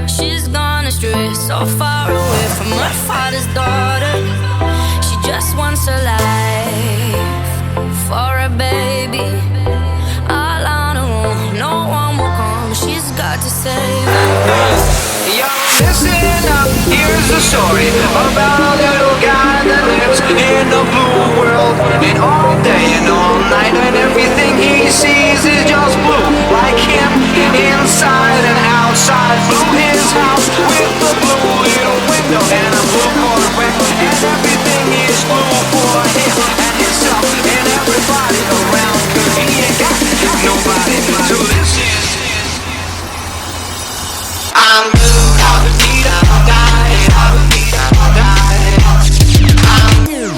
She's gone astray, so far away from her father's daughter. She just wants a life for a baby. All on her own, no one will come. She's got to save her. Yo, listen up, here's the story about a little guy that lives in a blue world. And all day and all night, and everything he sees is just blue. Like him, inside and outside. Blue his house with a blue little window and a blue Corvette. And everything is blue for him and himself and everybody around. Cause he ain't got nobody to listen. I'm blue, I'll be I'll die, I'll be I'll die. I'm blue.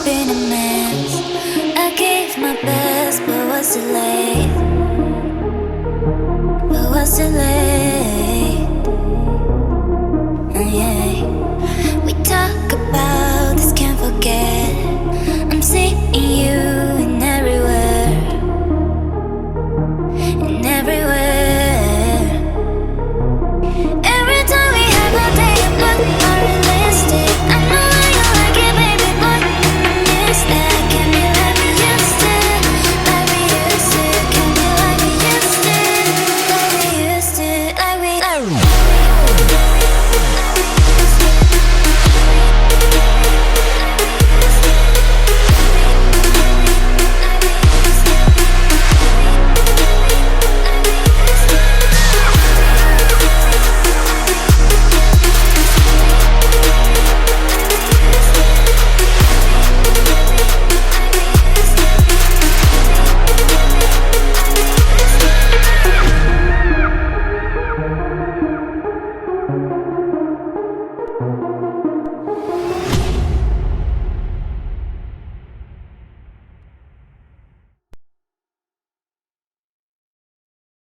Being a mess. I gave my best, but was too late. But was too late.